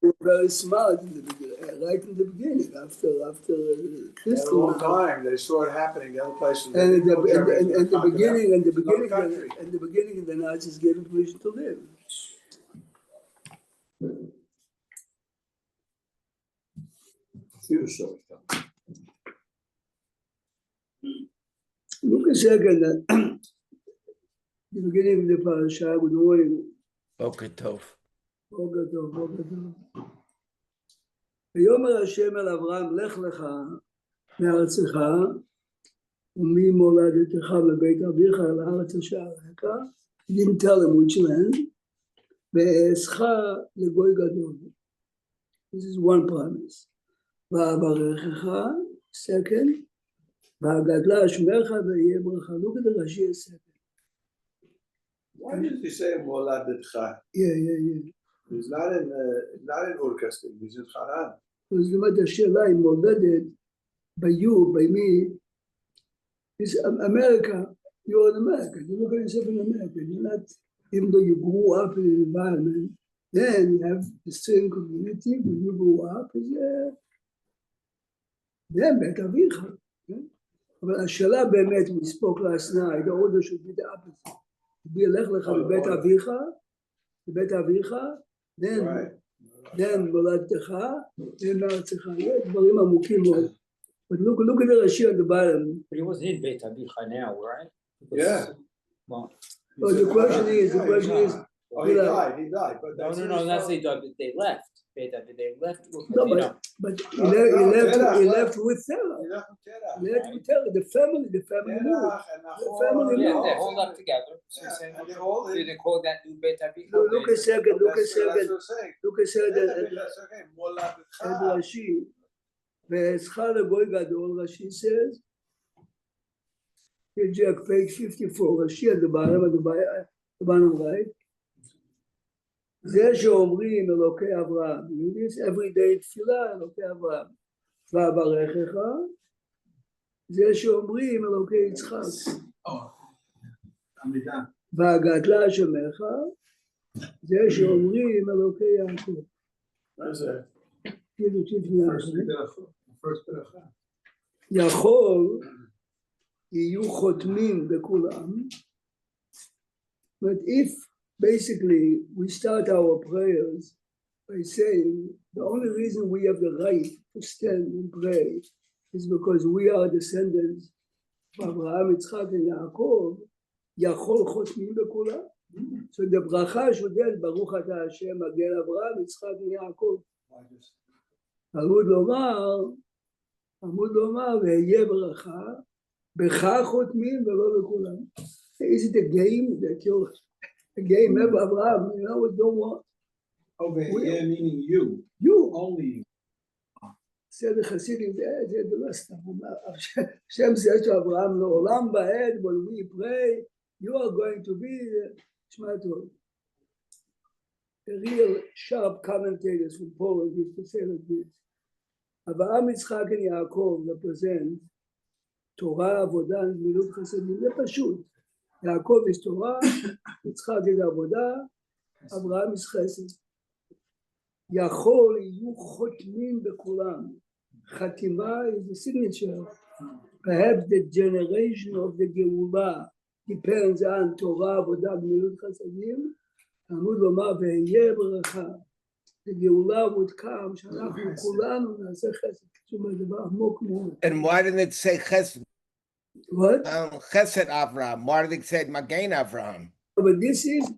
were very smart in the beginning, right in the beginning, after Christmas. A long time, they saw it happening in other places. And in the beginning, the Nazis gave him permission to live. Look a second at the beginning of the parasha. Good morning. Boker Tov. Boker Tov, Boker Tov. ויאמר השם אל אברהם, לך לך מארצך וממולדתך מבית אביך אל הארץ אשר אראך. He didn't tell him which land. ואעשך לגוי גדול. This is one promise. ואברכך, second. והגדלה שמך ויהיה ברכה. Look at the Rashi second. Why did he say Moladetcha? Yeah. He's not in Ur Kasdim, he's in Haran. אז למד השאלה היא מולדת by me, is America. You're an American. You look at yourself in America. You're not, even though you grew up in an environment, then you have the same community. When you grew up, then בית אביך. אבל השאלה באמת, we spoke last night, the order should be the opposite. לך לך לבית אביך, then מולדתך, then מארצך. דברים עמוקים מאוד. But look at the Rashi on the bottom. But he was in Beit Avicha now, right? Yeah. Well, So the question is. Oh, he died. But no, that's they left. Beit Avicha, they left. No, but he left with Sarah. He left with Sarah. The family moved. Yeah, they hold up together. Did they call that new Beit Avicha? Look a second. At Rashi. ואעשך לגוי גדול, Rashi says, Jack, page 54, Rashi at the bottom right. זה שאומרים אלוקי אברהם, everyday תפילה אלוקי אברהם, ואברכך, זה שאומרים אלוקי יצחק, והגדלה שמך, זה שאומרים אלוקי יעקב. מה זה? יכול יהיו חותמים בכולם, but if basically we start our prayers by saying the only reason we have the right to stand and pray is because we are descendants of Abraham, Yitzchak and Yaakov, יכול חותמים בכולם. So the bracha should be ברוך אתה השם מגן אברהם, יצחק ויעקב. עמוד לומר והיה ברכה, בך חותמים ולא לכולם. Is it a game that you're a game of Abraham? You know, we don't want. Okay, yeah, meaning you. You. Only you. said the Hasidim, זה לא סתם. השם זה שאברהם לעולם ועד, when we pray, you are going to be, שמע טוב. The real sharp commentators from Poland used to say like this. אברהם, יצחק ויעקב represent תורה, עבודה, גמילות חסדים. זה פשוט. יעקב יש תורה, יצחק יש עבודה, אברהם יש חסד. יכול יהיו חותמים בכולם. חתימה is the signature. Perhaps the generation of the גאולה depends on תורה, עבודה, גמילות חסדים. עמוד לומר והיה ברכה. The גאולה would come שאנחנו כולנו נעשה חסד. זאת אומרת, דבר עמוק מאוד. And why didn't it say Chesed? What? Chesed Avraham. Why did it say Magen Avraham? But this is.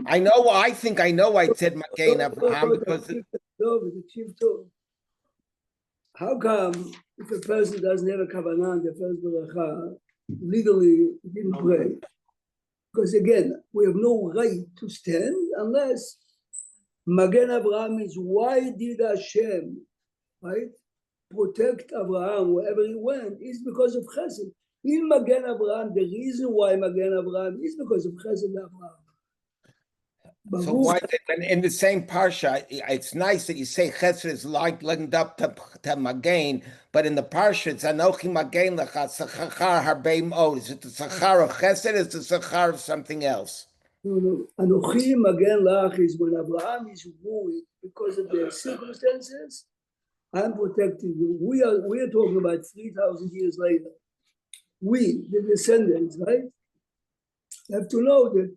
I think I know I said Magen Avraham because. How come if a person doesn't have a kavanah in the first beracha, legally he didn't pray? Because again, we have no right to stand unless Magen Avraham is why did Hashem, right, protect Abraham wherever he went is because of Chesed. In Magen Avraham, the reason why Magen Avraham is because of Chesed Avraham. So why in the same parsha, it's nice that you say Chesed is like linked up to Magen, but in the parsha it's Anochi Magen Lecha Sachar Harbei Mod. Is it the Sachar of Chesed? Is the Sachar of something else? No. Anochi Magen Lach is when Abraham is worried because of the circumstances. I'm protecting you. We are talking about 3,000 years later. We, the descendants, right? You have to know that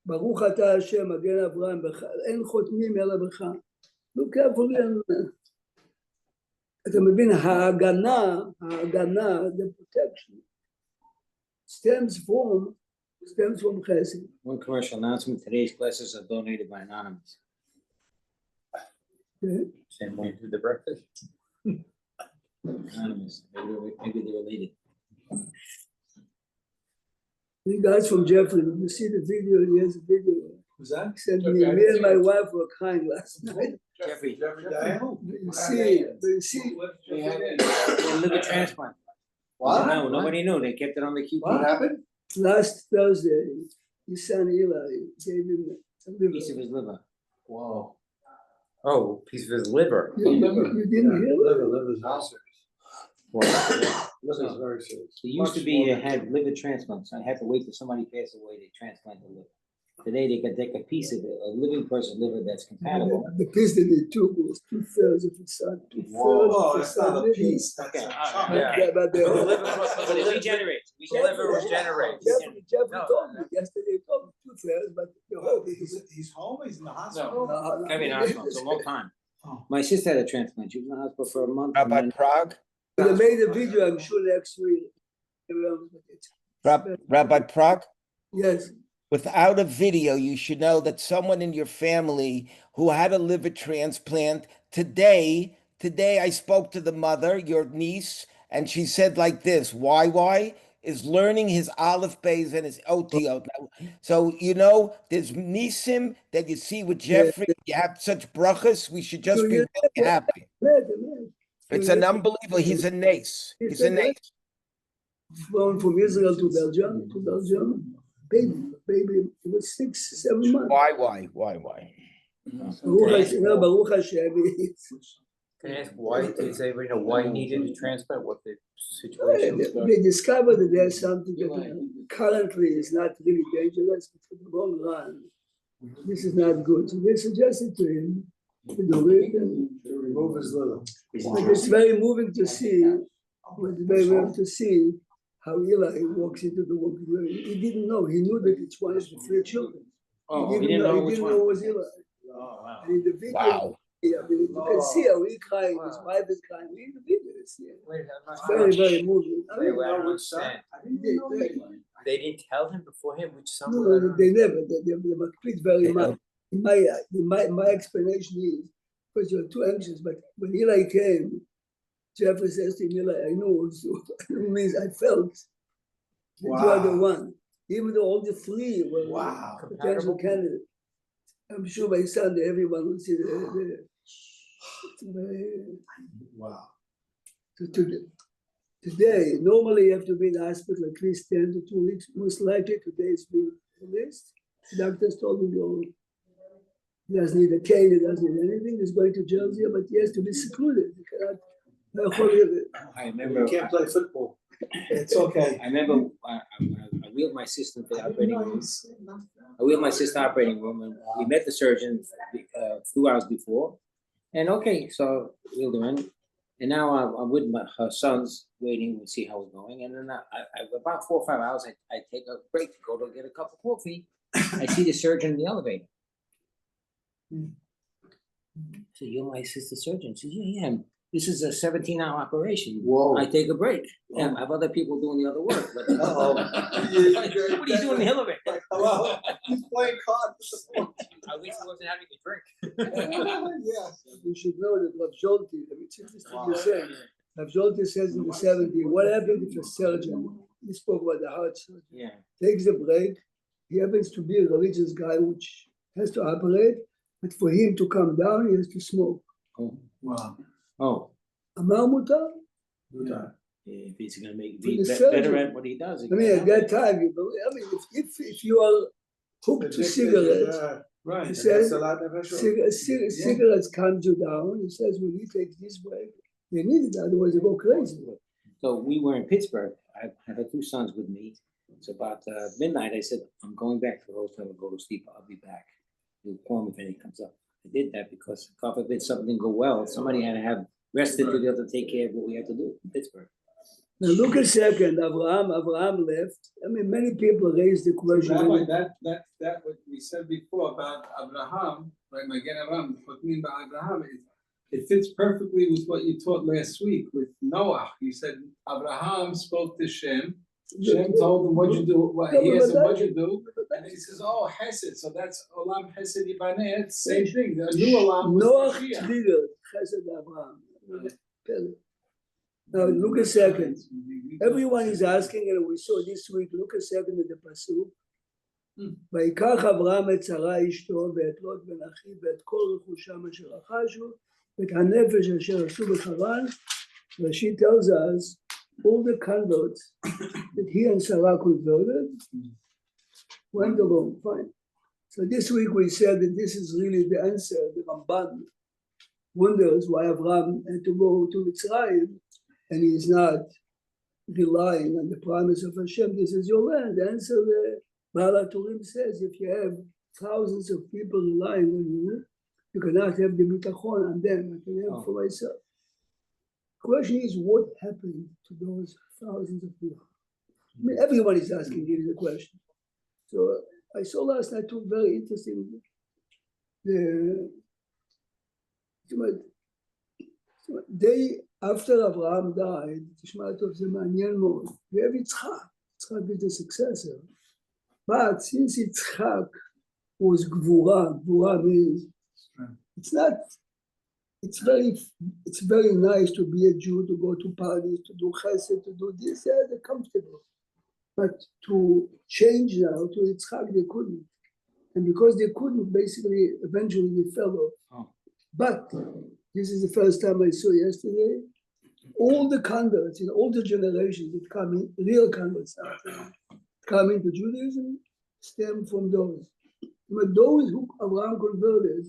Baruch Ata Hashem Magen Abraham En Chotmim Ela B'cha. Look carefully. אתה מבין, ההגנה, the protection, stems from Chesed. One commercial announcement, today's classes are donated by Anonymous. Okay? Same way. Do the breakfast? Anonymous, maybe they're related. The guys from Jeffrey, you see the video, he has a video. Who's that? He said, me and my wife were crying last night. Jeffrey. Diane? You see, They had a liver transplant. What? No, nobody knew. They kept it on the What QT. happened? last Thursday, his son Eli gave him a liver. Piece of his liver. Wow. Oh, piece of his liver. You didn't hear that? Liver's very serious. Well, Liver's very serious. It used to Much be more you than- had liver transplants. I had to wait till somebody passed away to transplant the liver. Today they can take a piece of it, a living person liver that's compatible. The piece that they took was 2/3 of his son. 2/3 Whoa, of his that's not son a liver. piece, that's Okay, a all chunk. right. Yeah. But The liver- But it regenerates. The liver regenerates. Jeffrey No, told me no. yesterday, he told me 2/3, but the whole thing is. He's home, he's in the hospital? No, I've been in the hospital for a long time. Oh. My sister had a transplant. She was in the hospital for a month. and Rabbi then- Prague, They made a video, I'm sure, next week. Rabbi Prague, Yes, without a video, you should know that someone in your family who had a liver transplant today I spoke to the mother, your niece, and she said like this, YY is learning his Aleph Beis and his Otiot. So, there's Nisim that you see with Jeffrey, you have such brachas, we should just be really happy. man. It's an unbelievable, he's a nace. He's a nace. Flown from Israel to Belgium, baby, it was 6-7 months. Why? Baruch Hashem. Can I ask why, does anybody know why he needed a transplant, what the situation was? They discovered that there's something that currently is not really dangerous, but for the long run, this is not good. So they suggested to him to do it. And To remove his liver. but it's very moving to see. How Eli walks into the woman. He didn't know. He knew that it's one of the 3 children. Oh, he didn't know which He one. didn't know it was Eli. Oh, wow. And in the video, Wow. I mean, you can see how he's crying. His wife is crying. In the video, it's Wait, I'm not very, sure. very moving. I Wait, mean, wait, I don't know which son. understand. I didn't know that. They didn't tell him beforehand which son? no, they never. They were quick very much. My explanation is because you're too anxious. But when Eli came, Jeffrey says to him, Eli, I know. So it means I felt that you are the one. Even though all the 3 were Wow. potential candidates. I'm sure by Sunday everyone will see the Wow. today, normally you have to be in the hospital at least 10 to 2 weeks. Most likely today it's been released. The doctors told him, he doesn't need a cane, he doesn't need anything. He's going to Jersey, but he has to be secluded. He cannot. I remember. You can't play football. It's okay. I remember I wheeled my sister to the operating room. I wheeled my sister operating room, and we met the surgeon 2 hours before. And okay, so wheeled her in, and now I'm with her sons waiting to see how it's going. And then about 4 or 5 hours, I take a break to go to get a cup of coffee. I see the surgeon in the elevator. So you're my sister's surgeon? She says, yeah. This is a 17-hour operation. Whoa. I take a break. Yeah, I have other people doing the other work. But Uh-oh. what are you doing in the elevator? Hello, he's playing cards. At least he wasn't having a drink. Yes. You should know that Rav Zolti, let me check this thing you said. Rav Zolti says in the 70s, what happened if a surgeon, he spoke about the heart surgeon, Yeah. takes a break, he happens to be a religious guy which has to operate, but for him to come down, he has to smoke. Oh. Wow. Oh. Amar mutar? Yeah. If he's gonna make For the better surgeon. at what he does. he I mean, can at that operate. time, if you are hooked to cigarettes, Right. He says, That's a lot of pressure. cigarettes calm you down. He says, when he takes this break, they need it, otherwise they go crazy. So we were in Pittsburgh. I had 2 sons with me, So about midnight, I said, I'm going back to the hotel and go to sleep. I'll be back. You'll call me if anything comes up. I did that because God forbid something didn't go well. Somebody had to have rested to be able to take care of what we had to do in Pittsburgh. Now look a second, Abraham left. I mean, many people raised the question. Rabbi, that what we said before about Abraham, right? Magen Avraham, Abraham, it fits perfectly with what you taught last week with Noah. You said Abraham spoke to Shem. Shem told him what you do. He asked him what you do, and he says, "Oh, Hesed." So that's Olam Hesed Yibaneh. It's the same thing. The new Olam was Noah Mashiach. triggered Chesed Abraham. Now look a second. Everyone is asking, and we saw this week. Look a second at the pasuk. ויקח אברהם את שרה אשתו ואת לוט בן אחיו ואת כל רכושם אשר רכשו ואת הנפש אשר עשו בחרן. Rashi tells us all the converts that he and Sarah converted went along fine. So this week we said that this is really the answer. The Ramban wonders why Abraham had to go to Mitzrayim and he is not relying on the promise of Hashem. This is your land. The answer the Baal HaTurim says if you have thousands of people relying on you, you cannot have the bitachon on them. I can have for myself. The question is, what happened to those thousands of people? I mean, everyone is asking you the question. So I saw last night two very interesting. The day after Abraham died, תשמע טוב, זה מעניין מאוד. We have Yitzchak. Yitzchak is the successor. But since Yitzchak was gvura means it's very nice to be a Jew, to go to parties, to do chesed, to do this, they're comfortable. But to change now to Yitzchak, they couldn't. And because they couldn't, basically, eventually they fell off. Oh. But this is the first time I saw yesterday, all the converts in all the generations that come in, real converts come into Judaism, stem from those. But those who Abraham converted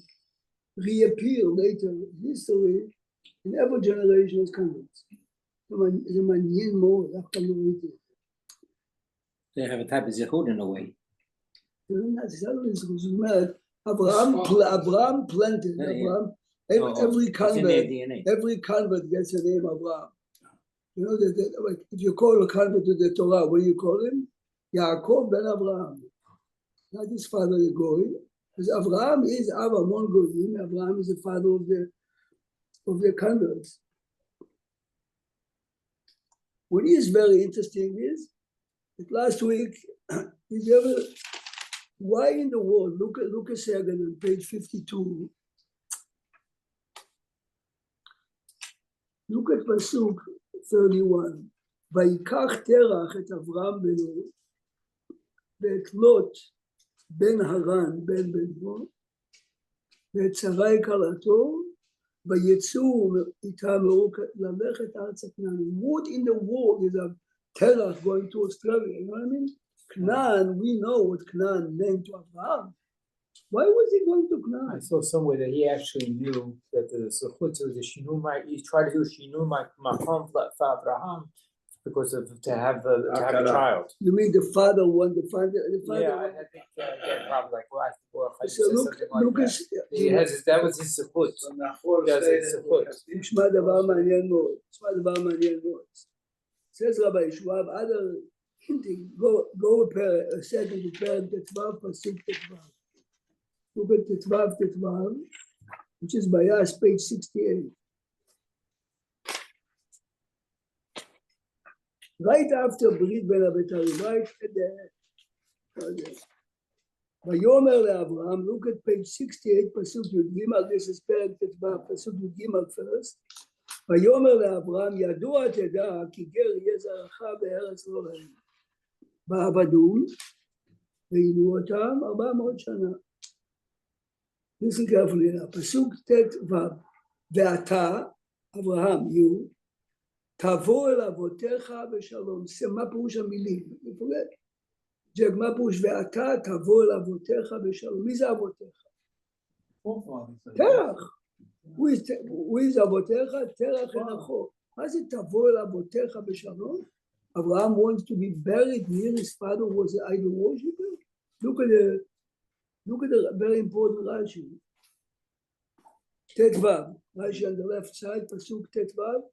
reappear later in history in every generation as converts. זה מעניין מאוד, אף פעם לא ראיתי. They have a type of zechut in a way. זאת אומרת, Abraham planted, every convert gets the name Abraham. You know that if you call a convert to the Torah, what do you call him? Yaakov ben Abraham. Not his father, the Goy. Because Abraham is Avamon Goyim. Abraham is the father of the converts. What is very interesting is that last week, why in the world, look a second on page 52. Look at Pasuk 31. ויקח תרח את אברהם בנו ואת לוט בן הרן בן בנו ואת שרי כלתו ויצאו איתם ללכת ארצה כנען. What in the world is a Terach going to Australia? You know what I mean? Canaan, we know what Canaan meant to Abraham. Why was he going to Canaan? I saw somewhere that he actually knew that the Zechut was a Shinui, he tried to do Shinui Makom for Abraham because of to have a child. You mean the father won the father? Yeah, I think probably like so look at that was his Zechut. That's his Zechut. תשמע דבר מעניין מאוד. Says Rabbi Schwab, other hinting, go a second to parent Tetvav, Pasuk Tetvav. Look at Tetvav, which is Bayas, page 68. Right after Brit Ben Abetarim, right at the Vayomer leAvraham, look at page 68, Pasuk Yud Gimel, this is parent Tetvav, Pasuk Yud Gimel first. ויאמר לאברהם ידוע תדע כי גר יהיה זרעך בארץ לא להם ועבדום ועינו אותם 400 שנה. Listen carefully now. פסוק ט"ו ואתה אברהם תבוא אל אבותיך בשלום. מה פירוש המילים? ג'ק, מה פירוש ואתה תבוא אל אבותיך בשלום? מי זה אבותיך? תרח. Who is אבותיך? תרח אנכו. מה זה תבוא אל אבותיך בשלום? Abraham wants to be buried near his father who was an idol worshiper. Look at the very important Rashi. Tetvav, Rashi on the left side, Pasuk Tetvav,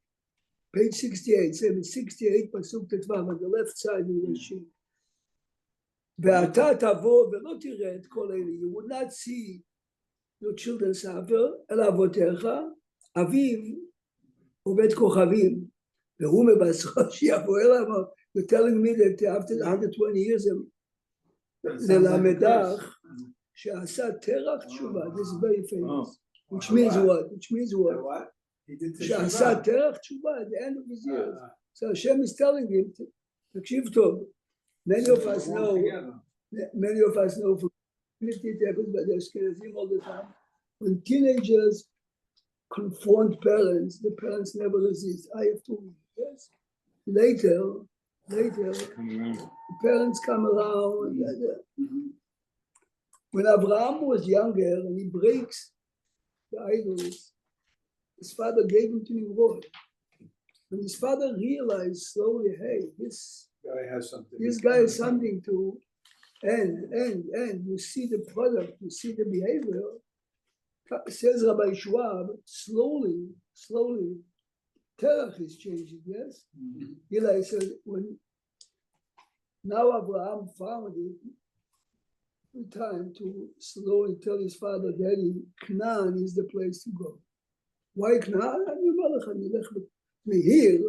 page 68, 768, Pasuk Tetvav, on the left side of the Rashi. ואתה תבוא ולא תראה את כל אלה. You would not see your children suffer, אלא אבותיך, אביו עובד כוכבים, והוא מבשרו שיבוא אליו. You're telling me that after 120 years, ללמדך שעשה תרח תשובה. This is very famous. Which means what? Which means what? שעשה תרח תשובה at the end of his years. So Hashem is telling him, תקשיב טוב. Many of us know for it happens by the Ashkenazim all the time. When teenagers confront parents, the parents never resist. I have to read, yes. Later, the parents come around. When Abraham was younger and he breaks the idols, his father gave him to Nimrod. When his father realized slowly, hey, this guy has something to and you see the product, you see the behavior. Says Rabbi Schwab, slowly, Terach is changing, yes? Eli said, when now Abraham found it, time to slowly tell his father, Daddy, Canaan is the place to go. Why Canaan? We hear,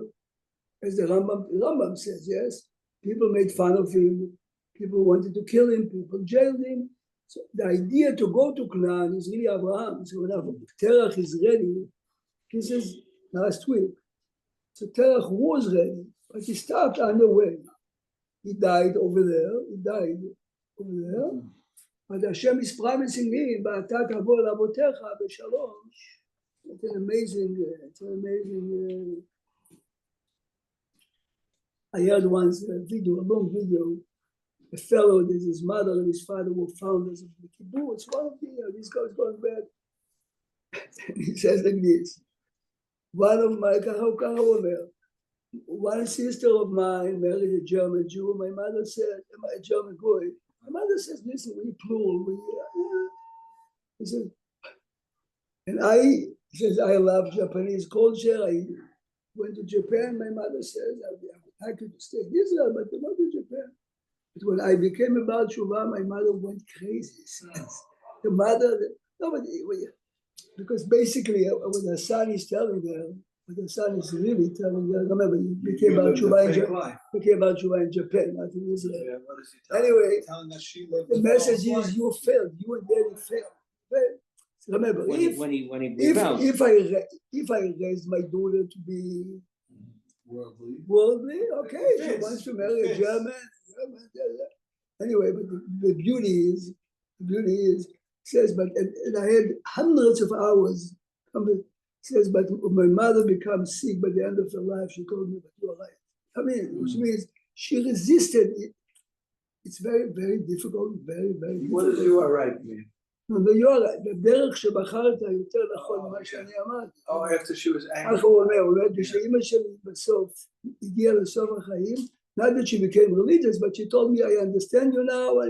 as the Rambam says, yes, people made fun of him, people wanted to kill him, people jailed him. So the idea to go to Canaan is really Abraham. So when Terach is ready, he says last week, so Terach was ready, but he stopped on the way. He died over there, but Hashem is promising him, "V'ata tavo l'avotecha b'shalom." It's an amazing. I heard once a long video. A fellow that his mother and his father were founders of the kibbutz. One of these guys going bad. He says like this: one sister of mine married a German Jew. My mother said, a German boy. My mother says, listen, we plural. He said, he says, I love Japanese culture. I went to Japan. My mother says, I could stay in Israel, but I went to Japan. But when I became a Baal Tshuva, my mother went crazy. The mother, because basically when the son is telling her, but the son is really telling her, remember, he became Baal Tshuva in Japan, not in Israel. Yeah, anyway, the message is you failed, you and Daddy failed. Remember, if I raised my daughter to be worldly, okay, she wants to marry a German. Anyway, but the beauty is says, but and I had hundreds of hours. Says, but when my mother becomes sick by the end of her life, she told me, but you're right. I mean, which means she resisted it. It's very, very difficult, very, very difficult. What does you are right mean? No, you're right. בדרך שבחרת יותר נכון ממה שאני אמרתי. Oh, after she was angry. ככה הוא אומר, שאמא שלי בסוף הגיעה לסוף החיים, not that she became religious, but she told me, I understand you now.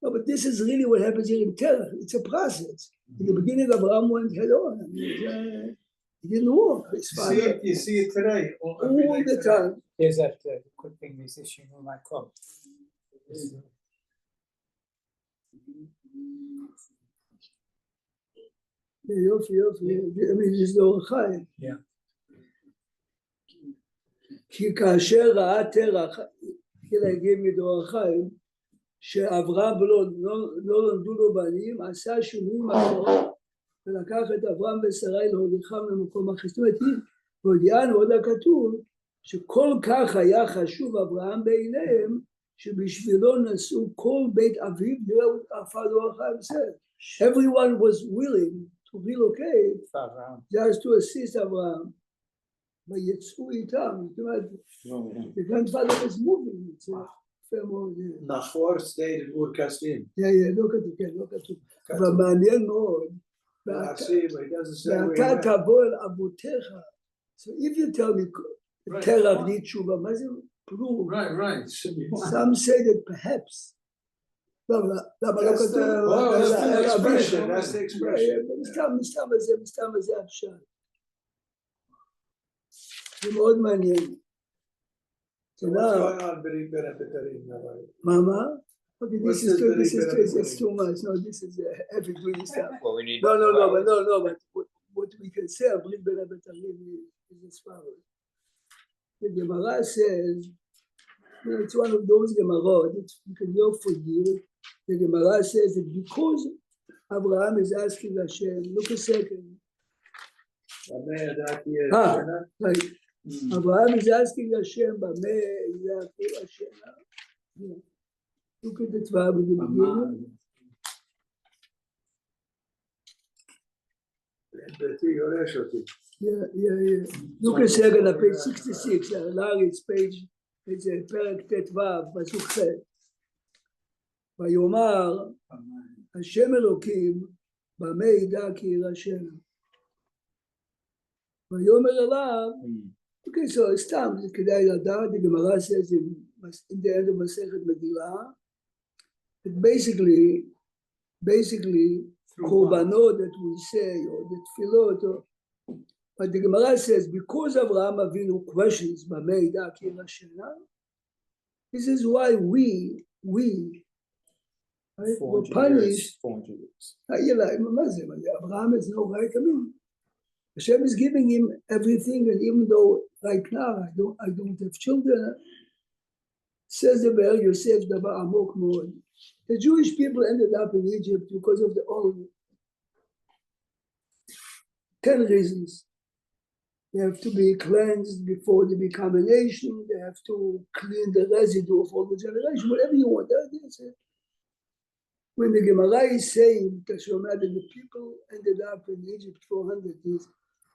No, but this is really what happens here in Terach. It's a process. In the beginning, Abraham went head on. I mean, he didn't walk. You see it today. All the time. There's that quick thing, this issue might come. יופי. I mean, יש לו אור חיים. כי כאשר ראה תרח, התחיל להגיע מדור החיים, שאברהם לא למדו לו בנים, עשה שינויים אחרות, ולקח את אברהם ושרי להוליכם למקום אחר. זאת אומרת, והודיענו עוד הכתוב, שכל כך היה חשוב אברהם בעיניהם, שבשבילו נשאו כל בית אביו, everyone was willing to relocate just to assist Abraham. ויצאו איתם, זאת אומרת, the grandfather was moving. Nachor stayed in Ur Kasdim. לא כתוב. אבל מעניין מאוד. ואתה תבוא אל אבותיך. So if you tell me, תרח לי תשובה, מה זה? prove. Right, should be. Some say that perhaps. למה לא That's כתוב? the expression, that's the Yeah, expression. מסתם הזה הפשט. זה מאוד מעניין. So what's going on, B'ri Ben Abitarim, Rabbi? מה? Okay, What's this is this it's too much. No, this is heavy duty stuff. Well, we need. But what we can say of Brit Ben Abitarim is as follows. The Gemara says, it's one of those Gemara that you can know for years. The Gemara says that because Abraham is asking Hashem, look a second. Right. Abraham is asking Hashem, look at the Torah in the beginning. Yeah. Look a second at page 66. Larry, it's page, it's a פרק ט"ו, פסוק ח'. ויאמר השם אלוקים במה ידע כי ירשנה. ויאמר אליו, okay, so סתם, זה כדאי לדעת, the Gemara says in the end of מסכת מגילה, that basically, קורבנות that we say, or the תפילות, but the Gemara says, because Avraham Avinu questions במה ידע כי ירשנה, this is why we right, were punished. 400 years. Abraham has no right. I mean, Hashem is giving him everything, and even though right now I don't have children, says the Be'er Yosef Davar Amok Mod. The Jewish people ended up in Egypt because of the old 10 reasons. They have to be cleansed before they become a nation. They have to clean the residue of all the generation, whatever you want. That's it. When the Gemara is saying that the people ended up in Egypt for 100 years,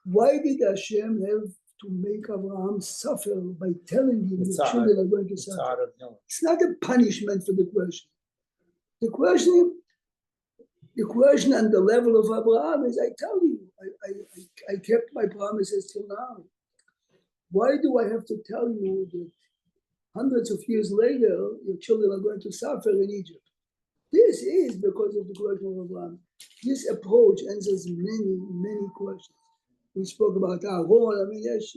why did Hashem have to make Abraham suffer by telling him the children are going to suffer? It's not a punishment for the question. The question and the level of Abraham is, I tell you, I kept my promises till now. Why do I have to tell you that hundreds of years later, your children are going to suffer in Egypt? This is because of the question of Abraham. This approach answers many questions. We spoke about Aaron. I mean, yes.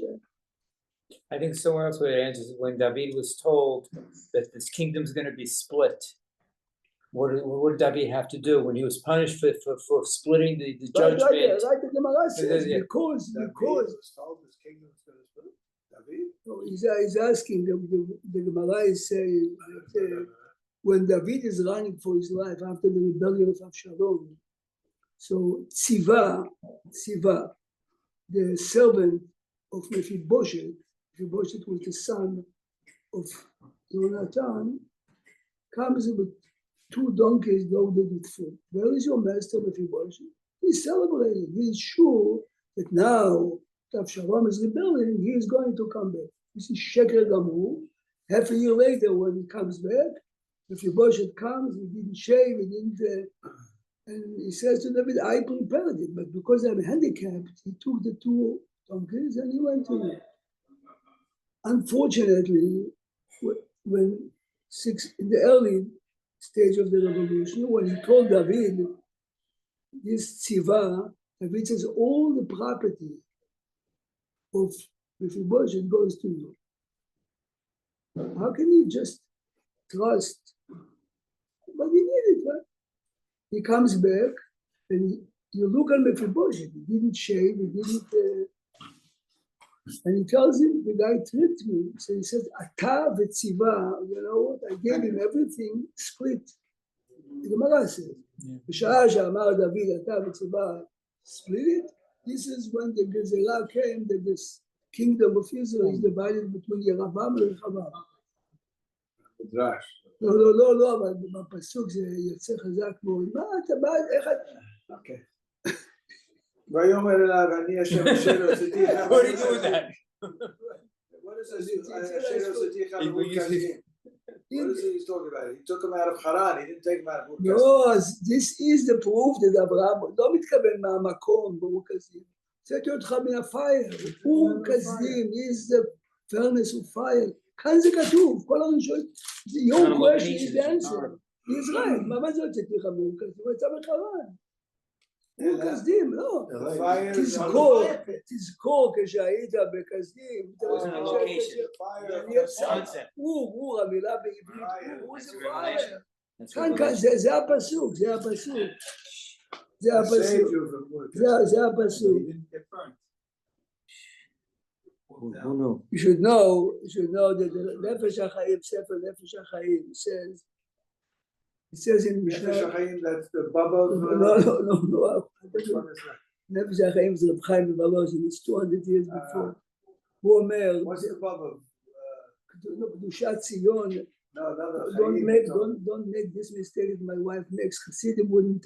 I think somewhere else where it answers when David was told that this kingdom's going to be split. What did David have to do when he was punished for splitting the judgment? Right, the Gemara says because was told his kingdom's going to split. David? No, he's asking. The Gemara is saying that, when David is running for his life after the rebellion of Avshalom, so Tziva, the servant of Mephibosheth was the son of Jonathan, comes with 2 donkeys loaded with food. Where is your master Mephibosheth? He's celebrating. He's sure that now Avshalom is rebelling, he is going to come back. This is Sheker Gamur. Half a year later, when he comes back, Mephibosheth comes, he didn't shave, and he says to David, I prepared it, but because I'm handicapped, he took the 2 donkeys and he went to me. Unfortunately, when in the early stage of the revolution, when he told David, this tziva, David says, all the property of Mephibosheth goes to you. How can you just trust? But he did it, right? He comes back and you look at Mephibosheth, he didn't shave, he didn't, and he tells him, the guy tricked me. So he says, Ata v'tziva, you know what, I gave him everything split. The Gemara says, B'sha'ah she'amar David, Ata v'tziva, split it. This is when the Gezerah came, that this kingdom of Israel is divided between Yeravam and Rechavam. מדרש. לא, אבל בפסוק זה יוצא חזק מאוד. מה אתה בא, איך אתה... אוקיי. ויאמר אליו, אני השם אשר הוצאתיך. What do you do with that? What is אשר הוצאתיך ממורכזים? What is he talking about? He took him out of Haran, he didn't take him out of Murkazim. No, this is the proof that אברהם לא מתכוון מהמקום במורכזים. הוצאתי אותך מן הפייר. מורכזים is the furnace of fire. כאן זה כתוב, כל הראשון, your question is the answer. He's right, מה זה הוצאתי חמור כסדים? הוא יצא בחרן. הוא כסדים, לא. תזכור כשהיית בכסדים. הוא המילה בעברית, הוא זה פייר. כאן, זה הפסוק, זה הפסוק. זה הפסוק. זה הפסוק. You should know that the Nefesh HaChaim, Sefer Nefesh HaChaim says in Mishnah. Nefesh HaChaim, that's the Baba of... No. Nefesh HaChaim is Reb Chaim Volozhin, it's 200 years before. הוא אומר, what's the Baba? קדושת ציון. Don't make this mistake that my wife makes. Chassidim wouldn't,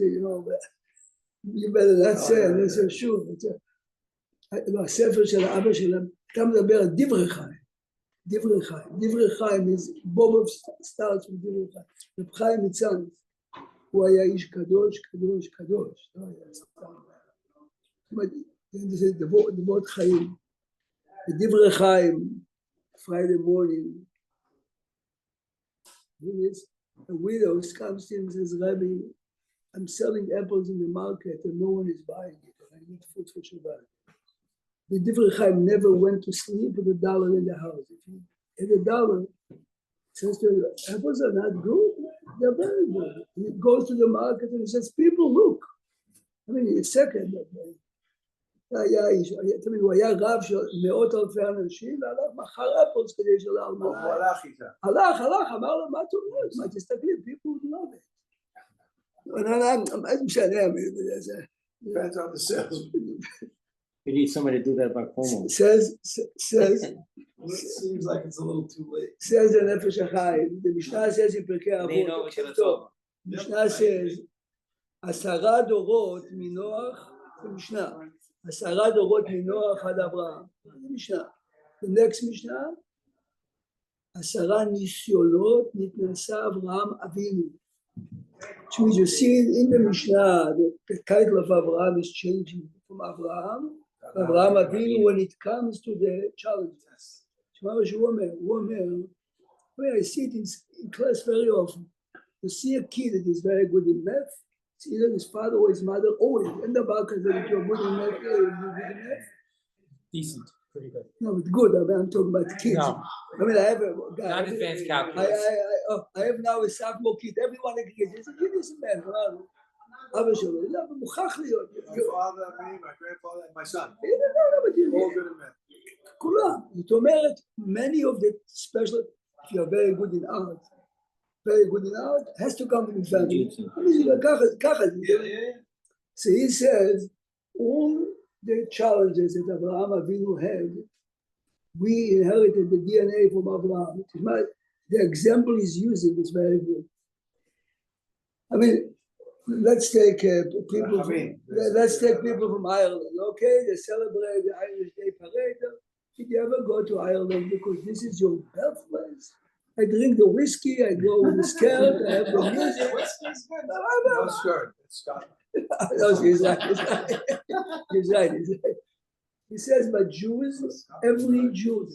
you better not say, אני say שוב. הספר של האבא שלהם, אתה מדבר על דברי חיים. דברי חיים, בוב סטארט של דברי חיים. רב חיים מצאנז, הוא היה איש קדוש. לא היה סתם. זאת אומרת, זה דברות חיים. דברי חיים, Friday morning, a widow comes to him and says, Rabbi, I'm selling apples in the market and no one is buying it. And I need food for Shabbat. The Divrei Chaim never went to sleep with $1 in the house. If he had $1, says to him, apples are not good. They're very good. And he goes to the market and he says, people, look. I mean, a second. הוא היה רב של מאות אלפי אנשים, והלך מחר אפלס כדי שלא אלמנה. הוא הלך איתה. הלך, אמר לו, מה אתה אומר? מה תסתכלי, people love it. מה זה משנה? Depends on the sales. You need somebody to do that back home. Says, seems like it's a little too late. says the Nefesh HaChaim, the Mishnah says in פרקי אבות, Mishnah says, 10 דורות מנוח, זה משנה. 10 דורות מנוח עד אברהם, זה משנה. The next משנה, 10 ניסיונות נתנסה אברהם אבינו. Which means you see in the Mishnah, the title of Abraham is changing from Abraham Avinu when it comes to the challenges. I see it in class very often. You see a kid that is very good in math, it's either his father or his mother always. And the back is that you're good in math, you're good in math. Decent, pretty good. No, it's good. I'm talking about kids. No. I mean, I have a guy. Not advanced calculus. I have now a sophomore kid. Everyone agrees. He said, give me some man. אבא שלו, זה מוכרח להיות. My father, me, my grandfather, and my son. All good in math. כולם. זאת אומרת, many of the special, if you are very good in art, has to come from the family. ככה זה. So he says, all the challenges that Abraham Avinu had, we inherited the DNA from Abraham. The example he's using is very good. I mean, let's take people from Ireland, okay? They celebrate the Irish Day Parade. Did you ever go to Ireland because this is your birthplace? I drink the whiskey, I go with the skirt, I have the music. No skirt, it's Scotland. No, he's right. He says, but Jews, every Jew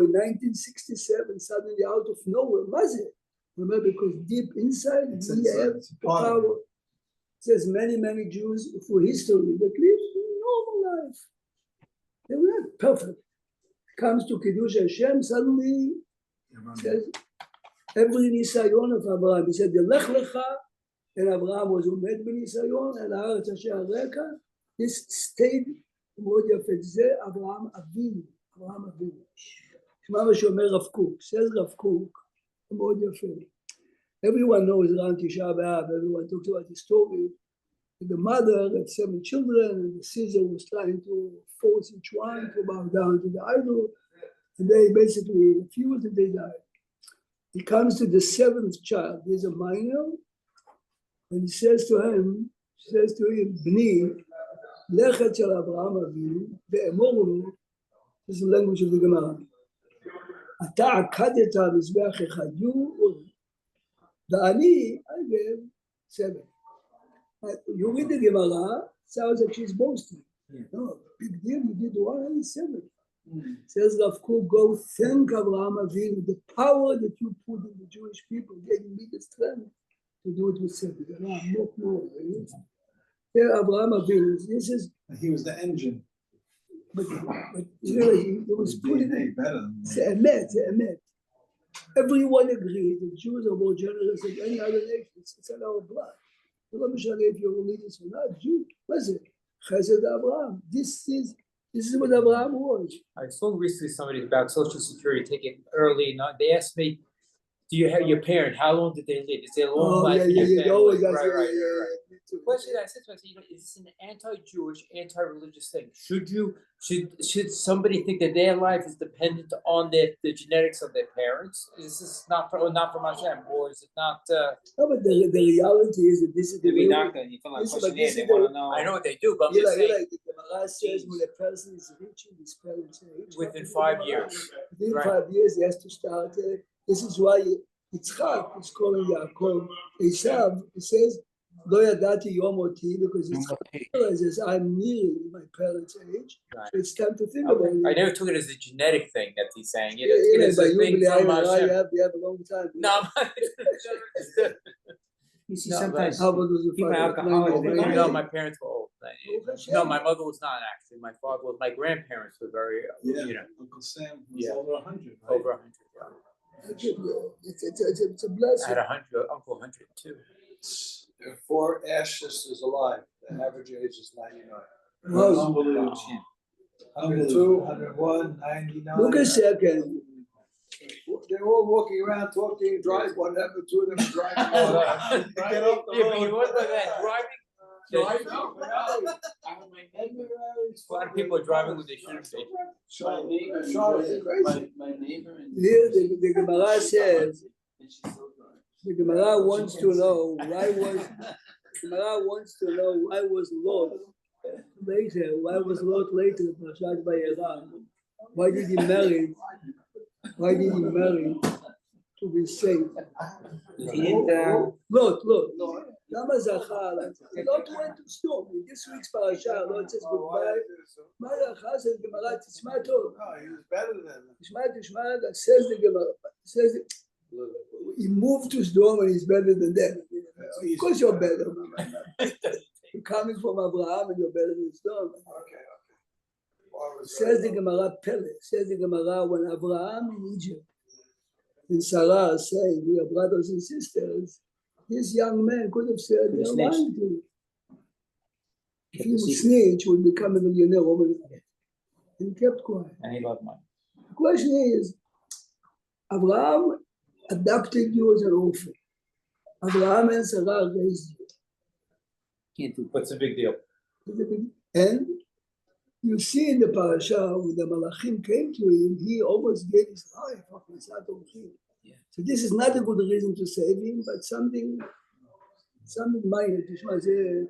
in 1967, suddenly out of nowhere, Mazir. Remember, because deep inside, we have the power. It says many Jews for history that lived a normal life. They were not perfect. Comes to Kiddush Hashem, suddenly says every nisayon of Abraham. He said the Lech Lecha, and Abraham was umed b'nisayon, and Haaretz Asher Areka. This stayed מאוד יפה. זה אברהם אבינו. שמע מה שאומר רב קוק. says רב קוק. מאוד יפה. Everyone knows around Tisha B'Av. Everyone talks about the story. The mother had 7 children, and the Caesar was trying to force each one to bow down to the idol, and they basically refused and they died. He comes to the 7th child. He's a minor, and he says to him, Bni, Lechet shel Avraham Avinu, ve'emor lo, this is the language of the Gemara. Ata akadeta mizbeach echad, you, ואני, I gave 7. You read the Gemara, sounds like she's boasting. No, big deal, you did 1 and 7. Says Rav Kook, go thank Abraham Avinu, the power that you put in the Jewish people gave me the strength to do it with Sefik. There, Abraham Avinu, this is. He was the engine. But really, he was putting it. It's emet. Everyone agrees that Jews are more generous than any other nation. It's in our blood. If you're religious or not, Jew, what's it? Chesed Abraham. This is what Abraham was. I spoke recently to somebody about Social Security taking early. They asked me, "Do you have your parent? How long did they live? Is there a long life in your family?" Right. Question I said to myself, is this an anti-Jewish, anti-religious thing? Should somebody think that their life is dependent on the genetics of their parents? Is this not from Hashem, or is it not? No, but the reality is that this is the way. You fill out a questionnaire, they want to know. I know what they do, but I'm just saying, The Gemara says when a person is reaching his parents' age, within 5 years. within Right. 5 years, he has to start. This is why Yitzchak is calling Yaakov Esav. He says, "Lo yadati yom oti," because Yitzchak realizes I'm nearing my parents' age. Right. So it's time to think about it. I never took it as a genetic thing that he's saying. Yeah, It's but a you thing believe from you Hashem. have a long time. No, You see, No, sometimes How about those who people find are alcoholics, out? they no, my parents were old. Hashem. No, my mother was not actually. My father was. My grandparents were very, Uncle Sam was Yeah. over 100, right? over 100. It's a I blessing. had 100, Uncle 102. There are 4 Ash sisters alive. The average age is 99. Wow. Unbelievable. 102, 101, 99. Look a second. They're all walking around talking, drive one, number 2 of them driving. Get off the road. You want that driving? A lot of people are driving when they shouldn't be. My neighbor. Here the Gemara says, the Gemara wants to know why was Lot later? Why was Lot later? Parashat Vayera? Why did he marry? Why did he marry to be saved? he didn't. Lot. Lama Zachar. Lot went to storm. In this week's parasha, Lot says goodbye. Ma Zachar says Gemara Tishma Tov. No, he was better than them. Tishma. That says the Gemara. Says he moved to Sodom and he's better than them. Of course you're better. You're coming from Abraham and you're better than Sodom. Okay. Says the Gemara Pele. Says the Gemara when Abraham in Egypt and Sarah saying we are brothers and sisters. This young man could have said, He "You're snitched. lying to me." If he would snitch, he would become a millionaire overnight. And he kept quiet. And he loved money. The question is, Abraham adopted you as an orphan. Abraham and Sarah raised Can't do. What's the big deal? you. And you see in the parasha, when the Malachim came to him, he almost gave his life for Knesset Orchim. Yeah. So this is not a good reason to save him, but something minor. תשמע, זה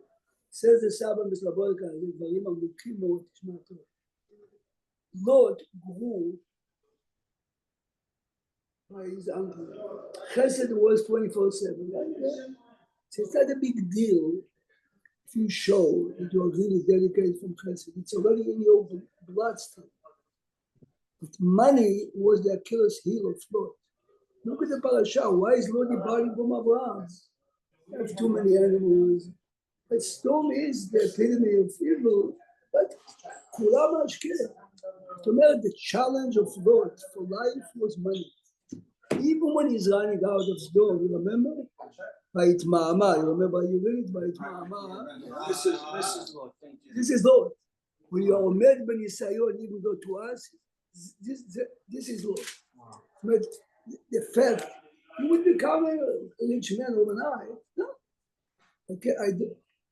says the Saba Mislaboika, זה דברים עמוקים מאוד, תשמע טוב. Lot grew by his uncle. Chesed was 24/7. So it's not a big deal if you show that you are really dedicated from Chesed. It's already in your bloodstream. But money was the Achilles heel of Lot. Look at the parasha. Why is Lot departing from Abraham? You have too many animals. But Sodom is the epitome of evil. But Kulam Ashkeh. To me, the challenge of Lot for life was money. Even when he's running out of Sodom, you remember? Bait Ma'ama. You remember? You read it, Bait Ma'ama. This is Lot. Thank you. This is Lot. When you are Omed Ben Yisayon, even though to us, this is Lot. But the fact you would become a rich man overnight. No. Okay,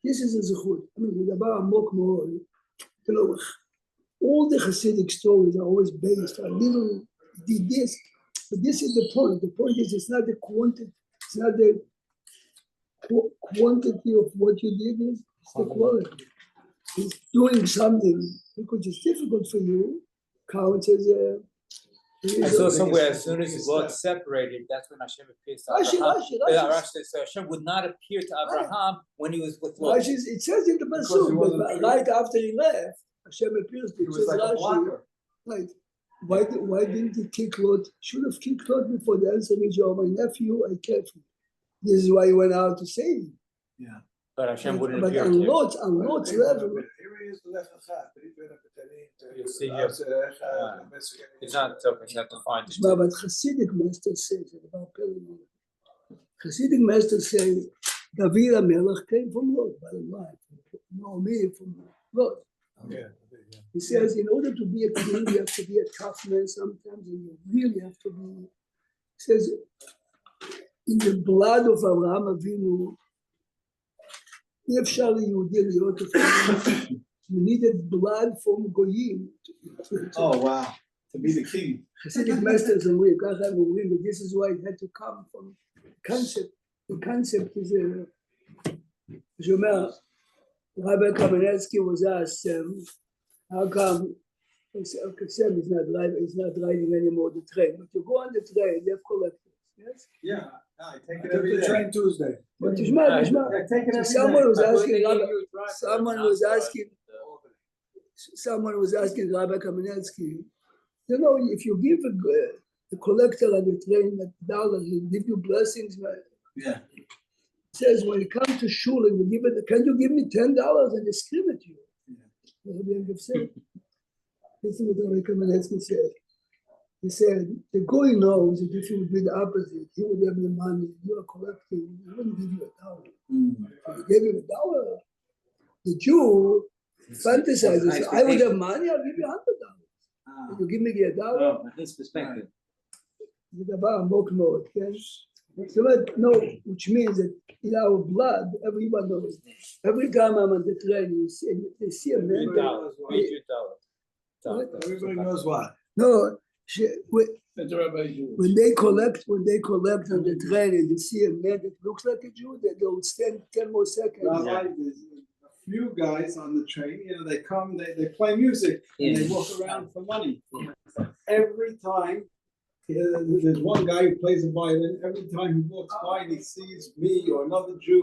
this is a zechut. I mean, the דבר עמוק מאוד. You know, all the Hasidic stories are always based on little did this. But this is the point. The point is it's not the quantity. It's not the quantity of what you did, it's the quality. It's doing something because it's difficult for you counts as a. I saw somewhere as soon as Lot separated, that's when Hashem appears to Abraham. Rashi says, so Hashem would not appear to Abraham when he was with Lot. It says in the Pasuk, but right after he left, Hashem appears to him. Says Rashi, right? why didn't he kick Lot? Should have kicked Lot before the answer is, "Oh, my nephew, I care for you." This is why he went out to save him. But Hashem wouldn't But appear on to him. Lot's level, Here he is, Lech Echad, Brit Bein HaKetanim, You see him. It's not defined. Shema, but Hasidic master says about Pelin. Hasidic master say David HaMelech came from Lot, by the way, Naomi from Lot. He says, in order to be a king, you have to be a tough man sometimes, and you really have to be. He says, in the blood of Abraham Avinu, אי אפשר ליהודי להיות לפני. You needed blood from goyim. Oh, wow, to be the king. Hasidic masters אומרים, ככה הם אומרים, that this is why it had to come from concept. The concept is שאומר, Rabbi Kamenetsky was asked, how come Sam is not driving anymore the train, but you go on the train, you have collectors, yes? Yeah, I take I it took every the day. train Tuesday. But תשמע, I take it every someone day. was asking Rabbi Kamenetsky, you know, if you give a collector on the train $1, he'll give you blessings, man. Yeah. Says when it comes to shul and you give it, can you give me $10 and they scream at you? This is what Rabbi Kamenetsky said. He said, the guy knows that if he would be the opposite, he would have the money, you are collecting, he wouldn't give you $1. If he gave him $1, the Jew fantasizes, I would have money, I'll give you $100. If you give me $1, Oh, his perspective. זה דבר עמוק מאוד, כן? זאת אומרת, no, which means that in our blood, everyone knows. Every time I'm on the train, they see a man. Everybody knows what. No, when they collect on the train and they see a man that looks like a Jew, they don't stand 10 more seconds. Rabbi, there's a few guys on the train, you know, they come, they play music, and they walk around for money. Every time, there's one guy who plays a violin, every time he walks by and he sees me or another Jew